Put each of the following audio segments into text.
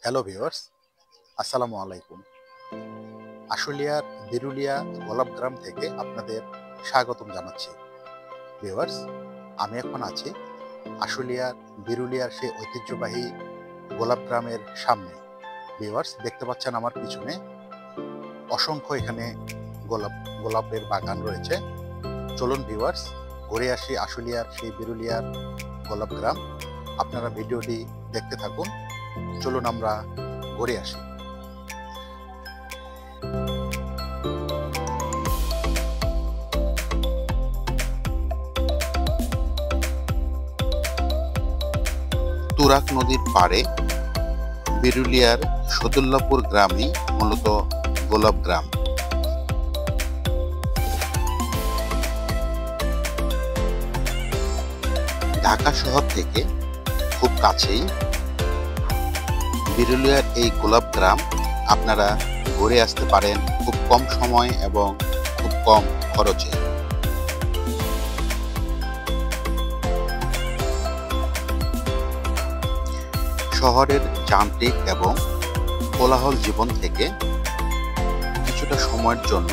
Hello viewers, আসসালামু আলাইকুম। আশুলিয়ার বিরুলিয়া গোলাপ গ্রাম থেকে আপনাদের স্বাগতম জানাচ্ছি। ভিউয়ার্স, আমি এখন আছি আশুলিয়ার বিরুলিয়ার সেই ঐতিহ্যবাহী গোলাপ গ্রামের সামনে। ভিউয়ার্স, দেখতে পাচ্ছেন আমার পিছনে অসংখ্য এখানে গোলাপের বাগান রয়েছে। চলুন ভিউয়ার্স, ঘুরে আসি আশুলিয়ার সেই বিরুলিয়ার গোলাপ গ্রাম। আপনারা ভিডিওটি দেখতে থাকুন। চলুন আমরা ঘুরে আসি। তুরাগ নদীর পাড়ে বিরুলিয়ার সদুল্লাপুর গ্রামই মূলত গোলাপ গ্রাম। ঢাকা শহর থেকে খুব কাছেই বিরুলিয়ার এই গোলাপ গ্রাম আপনারা ঘুরে আসতে পারেন খুব কম সময় এবং খুব কম খরচে। শহরের যান্ত্রিক এবং কোলাহল জীবন থেকে কিছুটা সময়ের জন্য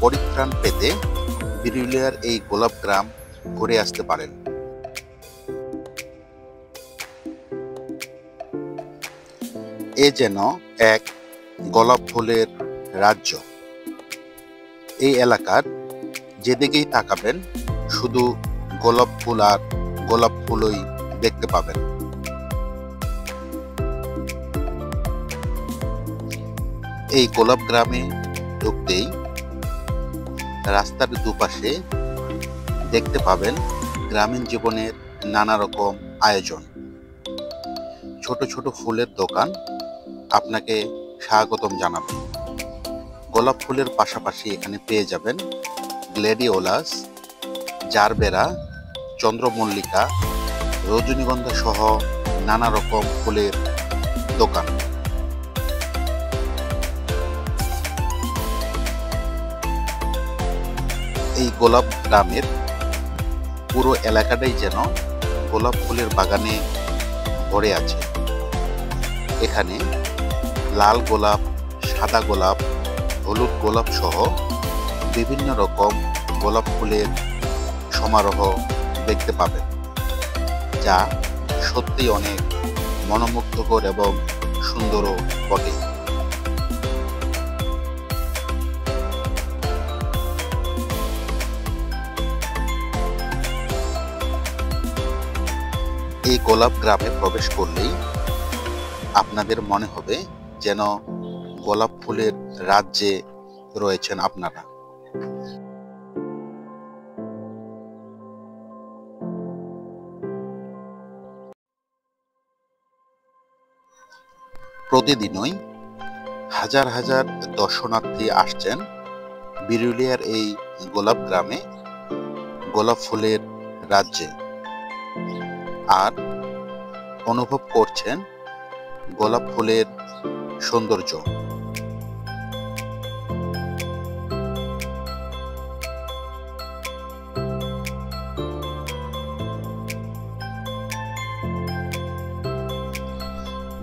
পরিত্রাণ পেতে বিরুলিয়ার এই গোলাপ গ্রাম ঘুরে আসতে পারেন। এ যেন এক গোলাপ ফুলের রাজ্য। এই এলাকার যেদিকেই তাকাবেন শুধু গোলাপ ফুল আর গোলাপ ফুলই দেখতে পাবেন। এই গোলাপ গ্রামে ঢুকতেই রাস্তার দুপাশে দেখতে পাবেন গ্রামীণ জীবনের নানা রকম আয়োজন। ছোট ছোট ফুলের দোকান আপনাকে স্বাগতম জানাবে। গোলাপ ফুলের পাশাপাশি এখানে পেয়ে যাবেন গ্ল্যাডিওলাস, জারবেরা, চন্দ্রমল্লিকা, রজনীগন্ধা সহ নানা রকম ফুলের দোকান। এই গোলাপ গ্রামের পুরো এলাকাটাই যেন গোলাপ ফুলের বাগানে ভরে আছে। এখানে লাল গোলাপ, সাদা গোলাপ, হলুদ গোলাপ সহ বিভিন্ন রকম গোলাপ ফুলের সমারোহ দেখতে পাবেন, যা সত্যি অনেক মনোমুগ্ধকর এবং সুন্দরও বটে। এই গোলাপ গ্রামে প্রবেশ করলেই আপনাদের মনে হবে যেন গোলাপ ফুলের রাজ্যে রয়েছেন আপনারা। প্রতিদিনই হাজার হাজার দর্শনার্থী আসছেন বিরুলিয়ার এই গোলাপ গ্রামে গোলাপ ফুলের রাজ্যে, আর অনুভব করছেন গোলাপ ফুলের সৌন্দর্য।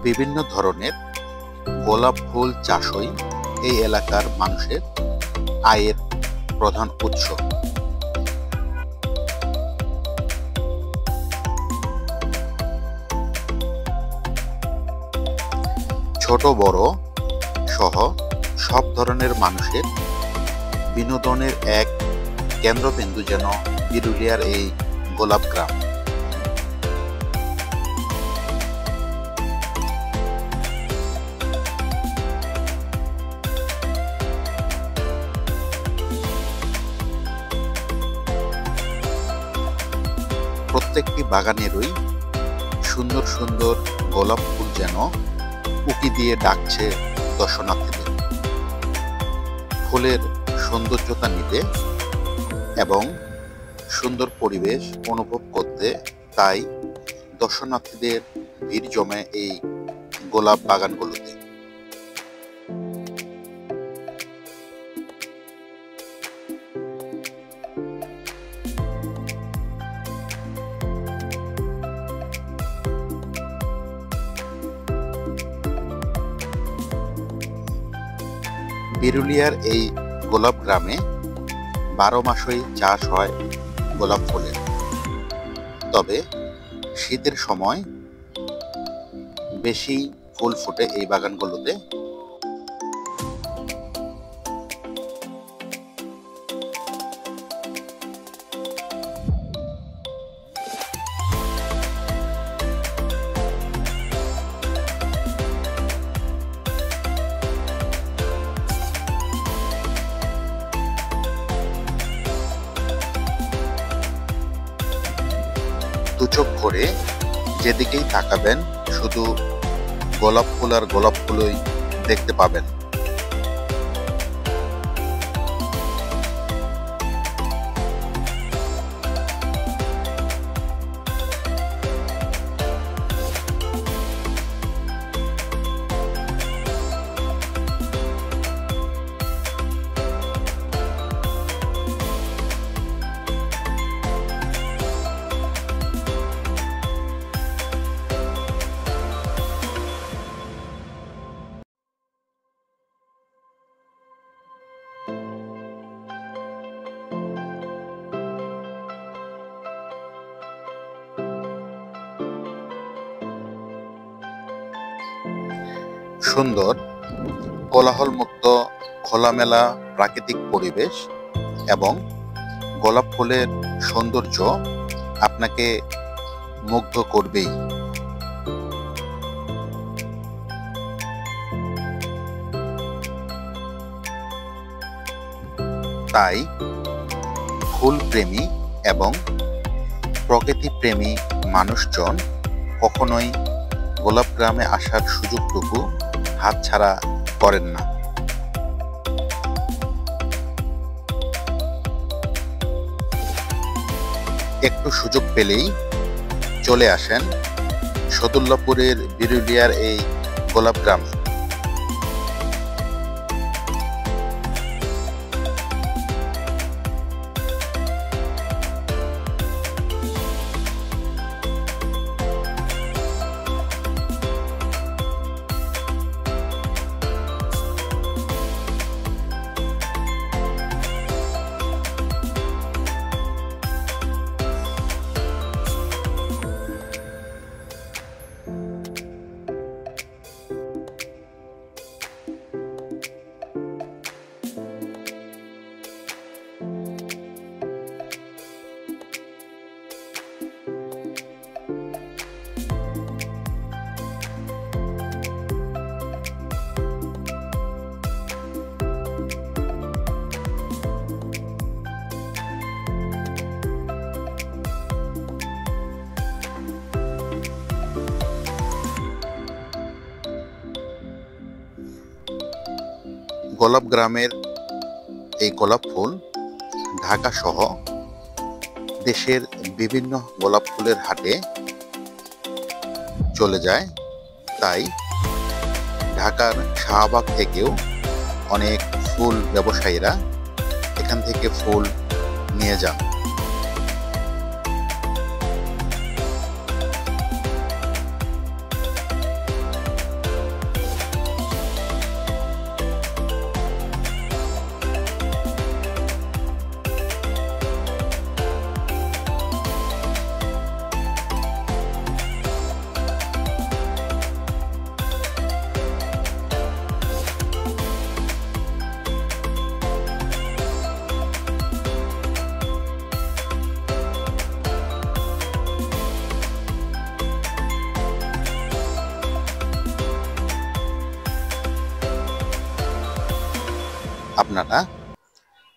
বিভিন্ন ধরনের গোলাপ ফুল চাষই এই এলাকার মানুষের আয়ের প্রধান উৎস। ছোট বড় সহ সব ধরনের মানুষের বিনোদনের এক কেন্দ্রবিন্দু যেন বিরুলিয়ার এই গোলাপ গ্রাম। প্রত্যেকটি বাগানেরই সুন্দর সুন্দর গোলাপ ফুল যেন উকি দিয়ে ডাকছে দর্শনার্থীদের। ফুলের সৌন্দর্যতা নিতে এবং সুন্দর পরিবেশ অনুভব করতে তাই দর্শনার্থীদের ভিড় জমে এই গোলাপ বাগানগুলোতে। বিরুলিয়ার এই গোলাপ গ্রামে 12 মাসই চাষ হয় গোলাপ ফুলের। তবে শীতের সময় বেশি ফুল ফোটে এই বাগানগুলোতে। দু চোখ ভরে যেদিকেই তাকাবেন শুধু গোলাপ ফুল আর গোলাপ ফুলই দেখতে পাবেন। সুন্দর কোলাহলমুক্ত খোলামেলা প্রাকৃতিক পরিবেশ এবং গোলাপ ফুলের সৌন্দর্য আপনাকে মুগ্ধ করবেই। তাই ফুল প্রেমী এবং প্রকৃতি প্রেমী মানুষজন কখনোই গোলাপ গ্রামে আসার সুযোগটুকু হাতছাড়া করেন না। একটু সুযোগ পেলেই চলে আসেন সদুল্লাপুরের বিরুলিয়ার এই গোলাপ গ্রামে। গোলাপ গ্রামের এই গোলাপ ফুল ঢাকা সহ দেশের বিভিন্ন গোলাপ ফুলের হাটে চলে যায়। তাই ঢাকার শাহবাগ থেকেও অনেক ফুল ব্যবসায়ীরা এখান থেকে ফুল নিয়ে যান। আপনারা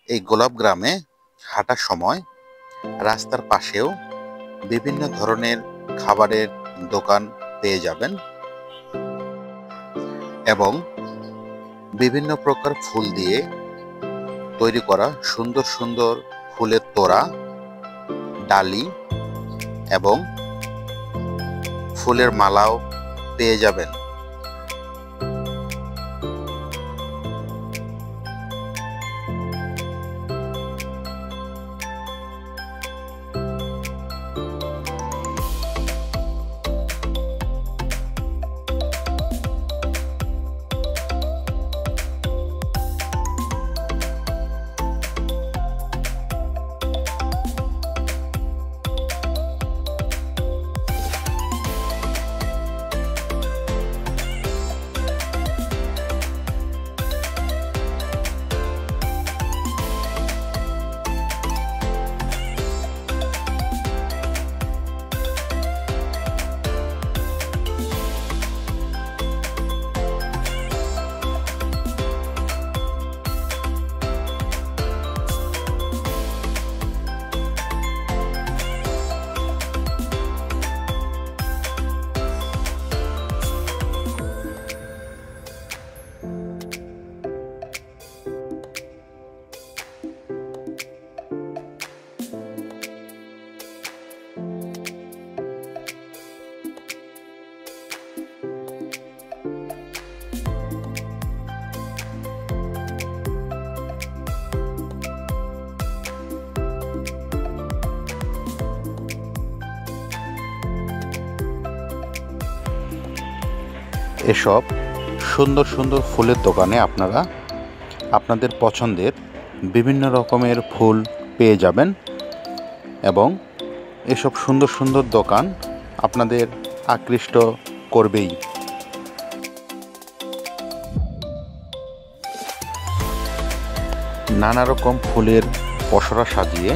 এই গোলাপ গ্রামে হাঁটার সময় রাস্তার পাশেও বিভিন্ন ধরনের খাবারের দোকান পেয়ে যাবেন এবং বিভিন্ন প্রকার ফুল দিয়ে তৈরি করা সুন্দর সুন্দর ফুলের তোড়া, ডালি এবং ফুলের মালাও পেয়ে যাবেন। এসব সুন্দর সুন্দর ফুলের দোকানে আপনারা আপনাদের পছন্দের বিভিন্ন রকমের ফুল পেয়ে যাবেন এবং এসব সুন্দর সুন্দর দোকান আপনাদের আকৃষ্ট করবেই। নানা রকম ফুলের পসরা সাজিয়ে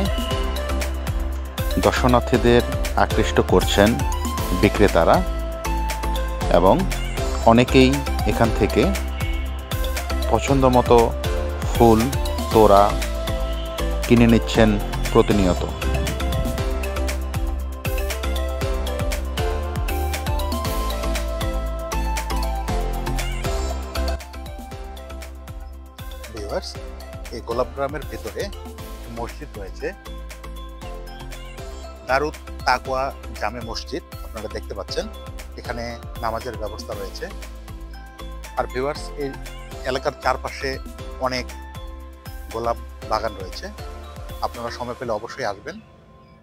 দর্শনার্থীদের আকৃষ্ট করছেন বিক্রেতারা এবং অনেকেই এখান থেকে পছন্দ মতো ফুল তোড়া কিনে নিচ্ছেন প্রতিনিয়ত। ভিউয়ার্স, এই গোলাপগ্রামের ভেতরে মসজিদ রয়েছে, দারুত তাকওয়া জামে মসজিদ আপনারা দেখতে পাচ্ছেন। এখানে নামাজের ব্যবস্থা রয়েছে। আর ভিউয়ার্স, এই এলাকার চারপাশে অনেক গোলাপ বাগান রয়েছে। আপনারা সময় পেলে অবশ্যই আসবেন,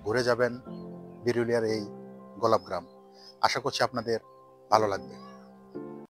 ঘুরে যাবেন বিরুলিয়ার এই গোলাপগ্রাম। আশা করছি আপনাদের ভালো লাগবে।